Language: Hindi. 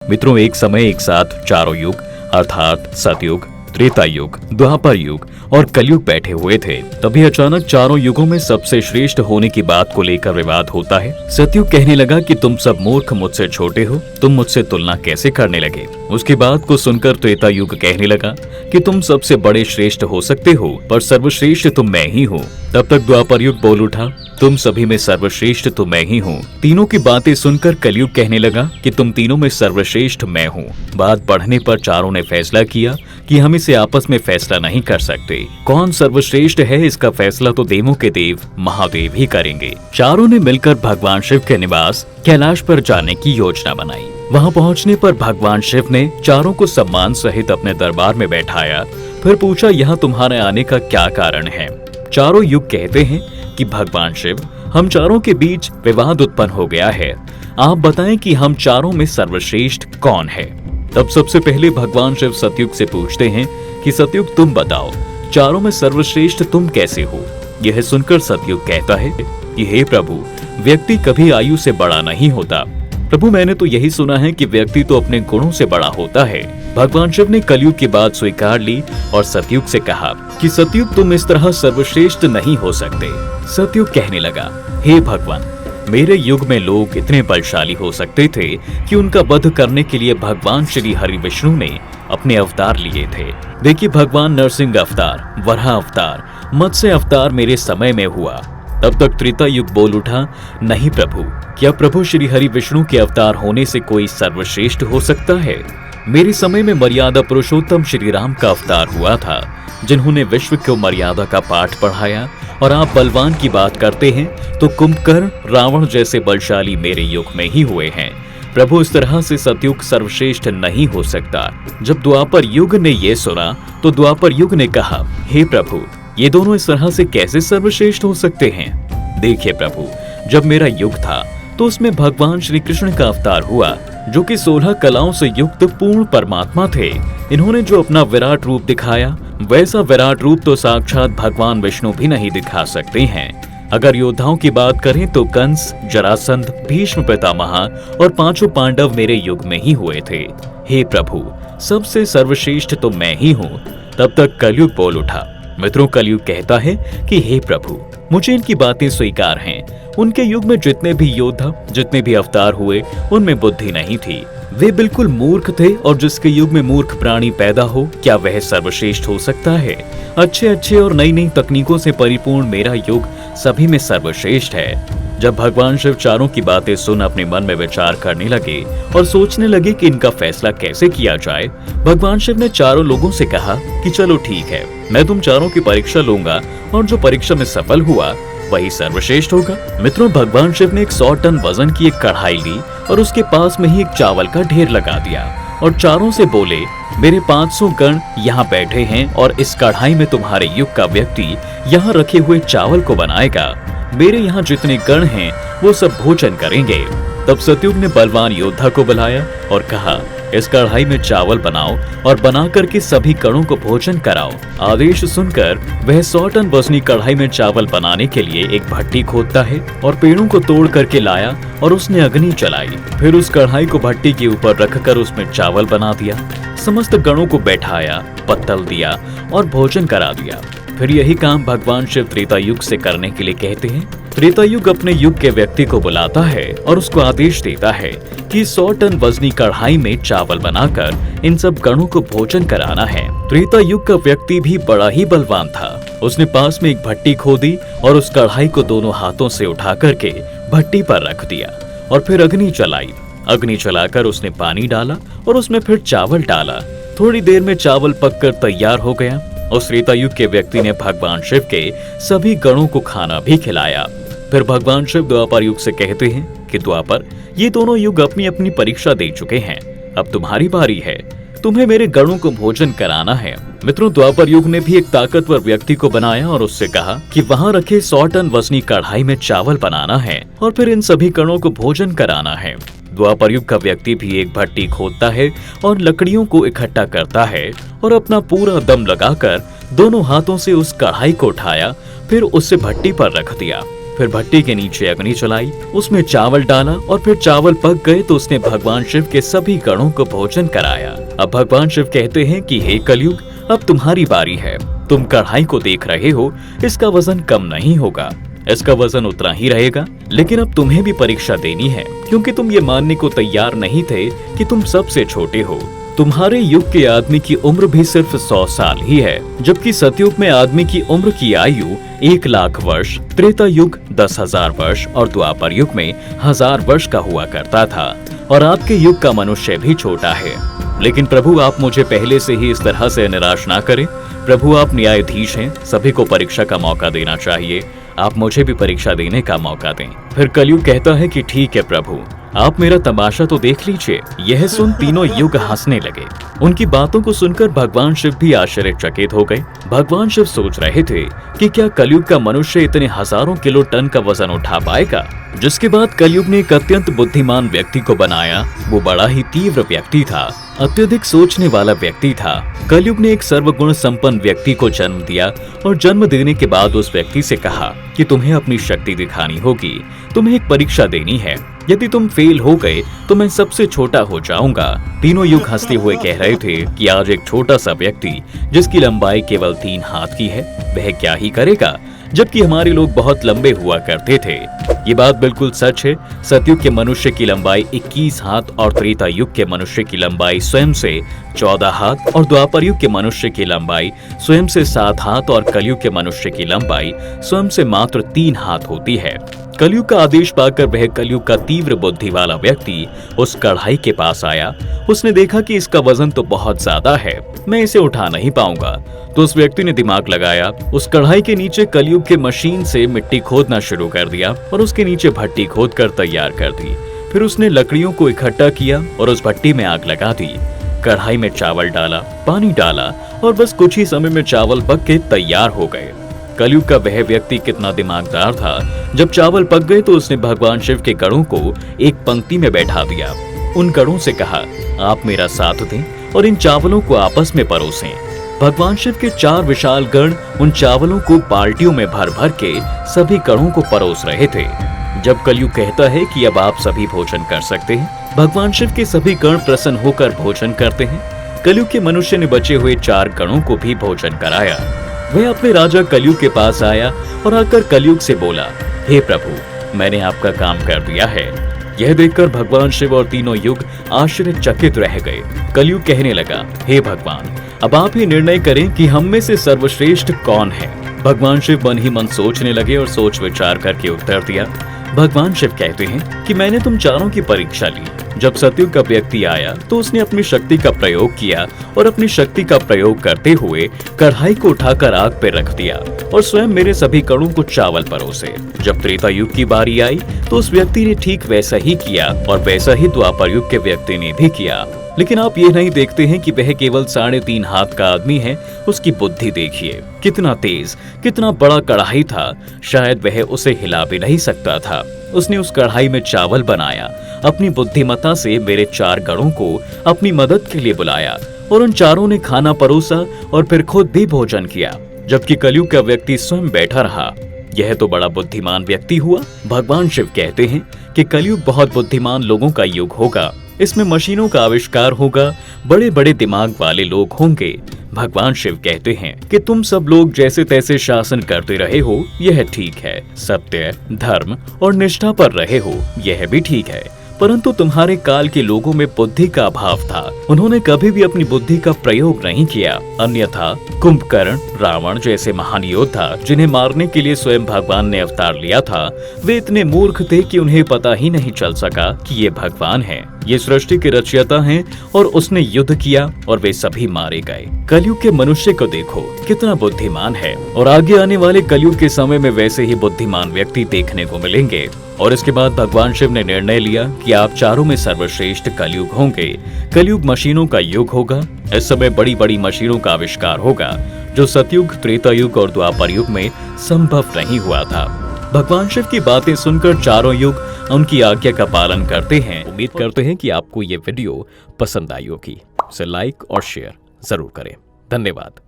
मित्रों, एक समय एक साथ चारों युग अर्थात सतयुग, त्रेता युग, द्वापर युग और कलयुग बैठे हुए थे। तभी अचानक चारों युगों में सबसे श्रेष्ठ होने की बात को लेकर विवाद होता है। सतयुग कहने लगा कि तुम सब मूर्ख, मुझसे छोटे हो, तुम मुझसे तुलना कैसे करने लगे। उसकी बात को सुनकर त्रेता युग कहने लगा कि तुम सबसे बड़े श्रेष्ठ हो सकते हो, पर सर्वश्रेष्ठ तो मैं ही हूँ। तब तक द्वापर युग बोल उठा, तुम सभी में सर्वश्रेष्ठ तो मैं ही हूँ। तीनों की बातें सुनकर कलयुग कहने लगा कि तुम तीनों में सर्वश्रेष्ठ मैं हूँ। बात बढ़ने पर चारों ने फैसला किया कि हम इसे आपस में फैसला नहीं कर सकते। कौन सर्वश्रेष्ठ है, इसका फैसला तो देवों के देव महादेव ही करेंगे। चारों ने मिलकर भगवान शिव के निवास कैलाश पर जाने की योजना बनाई। वहाँ पहुँचने पर भगवान शिव ने चारों को सम्मान सहित अपने दरबार में बैठाया। फिर पूछा, यहाँ तुम्हारे आने का क्या कारण है। चारों युग कहते हैं कि भगवान शिव, हम चारों के बीच विवाद उत्पन्न हो गया है, आप बताएं कि हम चारों में सर्वश्रेष्ठ कौन है। तब सबसे पहले भगवान शिव सतयुग से पूछते हैं कि सतयुग तुम बताओ, चारों में सर्वश्रेष्ठ तुम कैसे हो। यह सुनकर सतयुग कहता है कि हे प्रभु, व्यक्ति कभी आयु से बड़ा नहीं होता। प्रभु, मैंने तो यही सुना है कि व्यक्ति तो अपने गुणों से बड़ा होता है। भगवान शिव ने कलयुग की बात स्वीकार ली और सतयुग से कहा कि सतयुग तुम इस तरह सर्वश्रेष्ठ नहीं हो सकते। सतयुग कहने लगा, हे भगवान, मेरे युग में लोग इतने बलशाली हो सकते थे कि उनका वध करने के लिए भगवान श्री हरि विष्णु ने अपने अवतार लिए थे। देखिए, भगवान नरसिंह अवतार, वराह अवतार, मत्स्य अवतार मेरे समय में हुआ। तब तक त्रेता युग बोल उठा, नहीं प्रभु, क्या प्रभु श्री हरि विष्णु के अवतार होने से कोई सर्वश्रेष्ठ हो सकता है। मेरे समय में मर्यादा पुरुषोत्तम श्री राम का अवतार हुआ था, जिन्होंने विश्व को मर्यादा का पाठ पढ़ाया। और आप बलवान की बात करते हैं तो कुंभकर्ण, रावण जैसे बलशाली मेरे युग में ही हुए हैं। प्रभु, इस तरह से सतयुग सर्वश्रेष्ठ नहीं हो सकता। जब द्वापर युग ने ये सुना तो द्वापर युग ने कहा, हे प्रभु, ये दोनों इस तरह से कैसे सर्वश्रेष्ठ हो सकते हैं। देखिए प्रभु, जब मेरा युग था तो उसमें भगवान श्री कृष्ण का अवतार हुआ, जो कि 16 कलाओं से युक्त पूर्ण परमात्मा थे। इन्होंने जो अपना विराट रूप दिखाया, वैसा विराट रूप तो साक्षात भगवान विष्णु भी नहीं दिखा सकते हैं। अगर योद्धाओं की बात करें तो कंस, जरासंध, भीष्म पितामह और 5 पांडव मेरे युग में ही हुए थे। हे प्रभु, सबसे सर्वश्रेष्ठ तो मैं ही हूँ। तब तक कलयुग बोल उठा। मित्रों, कलयुग कहता है कि हे प्रभु, मुझे इनकी बातें स्वीकार हैं। उनके युग में जितने भी योद्धा, जितने भी अवतार हुए, उनमें बुद्धि नहीं थी। वे बिल्कुल मूर्ख थे, और जिसके युग में मूर्ख प्राणी पैदा हो, क्या वह सर्वश्रेष्ठ हो सकता है। अच्छे और नई नई तकनीकों से परिपूर्ण मेरा युग सभी में सर्वश्रेष्ठ है। जब भगवान शिव चारों की बातें सुन अपने मन में विचार करने लगे और सोचने लगे कि इनका फैसला कैसे किया जाए, भगवान शिव ने चारों लोगों से कहा कि चलो ठीक है, मैं तुम चारों की परीक्षा लूंगा और जो परीक्षा में सफल हुआ वही सर्वश्रेष्ठ होगा। मित्रों, भगवान शिव ने एक 100 टन वजन की एक कढ़ाई ली और उसके पास में ही एक चावल का ढेर लगा दिया और चारों से बोले, मेरे 500 गण यहाँ बैठे हैं और इस कढ़ाई में तुम्हारे युग का व्यक्ति यहाँ रखे हुए चावल को बनाएगा। मेरे यहाँ जितने गण हैं वो सब भोजन करेंगे। तब सतयुग ने बलवान योद्धा को बुलाया और कहा, इस कढ़ाई में चावल बनाओ और बना करके सभी गणों को भोजन कराओ। आदेश सुनकर वह 100 टन वजनी कढ़ाई में चावल बनाने के लिए एक भट्टी खोदता है और पेड़ों को तोड़ करके लाया और उसने अग्नि जलाई। फिर उस कढ़ाई को भट्टी के ऊपर रखकर उसमें चावल बना दिया, समस्त गणों को बैठाया, पत्तल दिया और भोजन करा दिया। फिर यही काम भगवान शिव त्रेता युग से करने के लिए कहते हैं। त्रेता युग अपने युग के व्यक्ति को बुलाता है और उसको आदेश देता है कि 100 टन वजनी कढ़ाई में चावल बनाकर इन सब गणों को भोजन कराना है। त्रेता युग का व्यक्ति भी बड़ा ही बलवान था। उसने पास में एक भट्टी खोदी और उस कढ़ाई को दोनों हाथों से उठा करके भट्टी पर रख दिया और फिर अग्नि जलाई। अग्नि जलाकर उसने पानी डाला और उसमें फिर चावल डाला। थोड़ी देर में चावल पककर तैयार हो गया। उस त्रेता युग के व्यक्ति ने भगवान शिव के सभी गणों को खाना भी खिलाया। फिर भगवान शिव द्वापर युग से कहते हैं कि द्वापर, ये दोनों युग अपनी अपनी परीक्षा दे चुके हैं, अब तुम्हारी बारी है, तुम्हें मेरे गणों को भोजन कराना है। मित्रों, द्वापर युग ने भी एक ताकतवर व्यक्ति को बनाया और उससे कहा कि वहाँ रखे 100 टन वजनी कढ़ाई में चावल बनाना है और फिर इन सभी गणों को भोजन कराना है। द्वापर युग का व्यक्ति भी एक भट्टी खोदता है और लकड़ियों को इकट्ठा करता है और अपना पूरा दम लगाकर दोनों हाथों से उस कढ़ाई को उठाया, फिर उसे भट्टी पर रख दिया। फिर भट्टी के नीचे अग्नि चलाई, उसमें चावल डाला और फिर चावल पक गए तो उसने भगवान शिव के सभी गणों को भोजन कराया। अब भगवान शिव कहते हैं कि हे कलयुग, अब तुम्हारी बारी है। तुम कढ़ाई को देख रहे हो, इसका वजन कम नहीं होगा, इसका वजन उतना ही रहेगा, लेकिन अब तुम्हें भी परीक्षा देनी है, क्योंकि तुम ये मानने को तैयार नहीं थे कि तुम सबसे छोटे हो। तुम्हारे युग के आदमी की उम्र भी सिर्फ 100 साल ही है, जबकि सतयुग में आदमी की उम्र की आयु 1,00,000 वर्ष, त्रेता युग 10,000 वर्ष और द्वापर युग में 1000 वर्ष का हुआ करता था। और आपके युग का मनुष्य भी छोटा है। लेकिन प्रभु, आप मुझे पहले से ही इस तरह से निराश ना करें। प्रभु, आप न्यायाधीश हैं, सभी को परीक्षा का मौका देना चाहिए, आप मुझे भी परीक्षा देने का मौका दें। फिर कलयुग कहता है कि ठीक है प्रभु, आप मेरा तमाशा तो देख लीजिए। यह सुन तीनों युग हंसने लगे। उनकी बातों को सुनकर भगवान शिव भी आश्चर्यचकित हो गए। भगवान शिव सोच रहे थे कि क्या कलयुग का मनुष्य इतने हजारों किलो टन का वजन उठा पाएगा। जिसके बाद कलयुग ने एक अत्यंत बुद्धिमान व्यक्ति को बनाया। वो बड़ा ही तीव्र व्यक्ति था, अत्यधिक सोचने वाला व्यक्ति था। कलयुग ने एक सर्वगुण संपन्न व्यक्ति को जन्म दिया और जन्म देने के बाद उस व्यक्ति से कहा कि तुम्हें अपनी शक्ति दिखानी होगी, तुम्हें एक परीक्षा देनी है। यदि तुम फेल हो गए तो मैं सबसे छोटा हो जाऊंगा। तीनों युग हंसते हुए कह रहे थे कि आज एक छोटा सा व्यक्ति जिसकी लंबाई केवल 3 हाथ की है, वह क्या ही करेगा, जबकि हमारे लोग बहुत लंबे हुआ करते थे। ये बात बिल्कुल सच है। सतयुग के मनुष्य की लंबाई 21 हाथ और त्रेता युग के मनुष्य की लंबाई स्वयं से 14 हाथ और द्वापर युग के मनुष्य की लंबाई स्वयं से 7 हाथ और कलयुग के मनुष्य की लंबाई स्वयं से मात्र 3 हाथ होती है। कलयुग का आदेश पाकर वह कलयुग का तीव्र बुद्धि वाला व्यक्ति उस कढ़ाई के पास आया। उसने देखा कि इसका वजन तो बहुत ज्यादा है, मैं इसे उठा नहीं पाऊंगा। तो उस व्यक्ति ने दिमाग लगाया, उस कढ़ाई के नीचे कलयुग के मशीन से मिट्टी खोदना शुरू कर दिया और उसके नीचे भट्टी खोद कर तैयार कर दी। फिर उसने लकड़ियों को इकट्ठा किया और उस भट्टी में आग लगा दी। कढ़ाई में चावल डाला, पानी डाला और बस कुछ ही समय में चावल पक के तैयार हो गए। कलयुग का वह व्यक्ति कितना दिमागदार था। जब चावल पक गए तो उसने भगवान शिव के गणों को एक पंक्ति में बैठा दिया। उन गणों से कहा, आप मेरा साथ दें और इन चावलों को आपस में परोसें। भगवान शिव के 4 विशाल गण उन चावलों को बाल्टियों में भर भर के सभी गणों को परोस रहे थे। जब कलयुग कहता है कि अब आप सभी भोजन कर सकते हैं, भगवान शिव के सभी गण प्रसन्न होकर भोजन करते हैं। कलयुग के मनुष्य ने बचे हुए 4 गणों को भी भोजन कराया। वह अपने राजा कलयुग के पास आया और आकर कलयुग से बोला, हे प्रभु, मैंने आपका काम कर दिया है। यह देखकर भगवान शिव और तीनों युग आश्चर्यचकित रह गए। कलयुग कहने लगा, हे भगवान, अब आप ही निर्णय करें कि हम में से सर्वश्रेष्ठ कौन है। भगवान शिव मन ही मन सोचने लगे और सोच विचार करके उत्तर दिया। भगवान शिव कहते हैं कि मैंने तुम चारों की परीक्षा ली। जब सतयुग का व्यक्ति आया तो उसने अपनी शक्ति का प्रयोग किया और अपनी शक्ति का प्रयोग करते हुए कढ़ाई को उठाकर आग पे रख दिया और स्वयं मेरे सभी गणों को चावल परोसे। जब त्रेता युग की बारी आई तो उस व्यक्ति ने ठीक वैसा ही किया और वैसा ही द्वापर युग के व्यक्ति ने भी किया। लेकिन आप ये नहीं देखते हैं कि वह केवल 3.5 हाथ का आदमी है। उसकी बुद्धि देखिए, कितना तेज, कितना बड़ा कढ़ाई था, शायद वह उसे हिला भी नहीं सकता था। उसने उस कढ़ाई में चावल बनाया। अपनी बुद्धिमत्ता से मेरे 4 गणों को अपनी मदद के लिए बुलाया और उन चारों ने खाना परोसा और फिर खुद भी भोजन किया, जबकि कलयुग का व्यक्ति स्वयं बैठा रहा। यह तो बड़ा बुद्धिमान व्यक्ति हुआ। भगवान शिव कहते हैं कि कलयुग बहुत बुद्धिमान लोगों का युग होगा। इसमें मशीनों का आविष्कार होगा, बड़े बड़े दिमाग वाले लोग होंगे। भगवान शिव कहते हैं कि तुम सब लोग जैसे तैसे शासन करते रहे हो, यह ठीक है। सत्य, धर्म और निष्ठा पर रहे हो, यह भी ठीक है। परंतु तुम्हारे काल के लोगों में बुद्धि का अभाव था। उन्होंने कभी भी अपनी बुद्धि का प्रयोग नहीं किया। अन्यथा कुंभकर्ण, रावण जैसे महान योद्धा जिन्हें मारने के लिए स्वयं भगवान ने अवतार लिया था, वे इतने मूर्ख थे कि उन्हें पता ही नहीं चल सका कि ये भगवान है, ये सृष्टि के रचयिता हैं और उसने युद्ध किया और वे सभी मारे गए। कलयुग के मनुष्य को देखो, कितना बुद्धिमान है और आगे आने वाले कलयुग के समय में वैसे ही बुद्धिमान व्यक्ति देखने को मिलेंगे। और इसके बाद भगवान शिव ने निर्णय लिया कि आप चारों में सर्वश्रेष्ठ कलयुग होंगे। कलयुग मशीनों का युग होगा। इस समय बड़ी बड़ी मशीनों का आविष्कार होगा, जो सतयुग, त्रेता युग और द्वापर युग में संभव नहीं हुआ था। भगवान शिव की बातें सुनकर चारों युग उनकी आज्ञा का पालन करते हैं। उम्मीद करते हैं कि आपको ये वीडियो पसंद आई होगी। इसे लाइक और शेयर जरूर करें। धन्यवाद।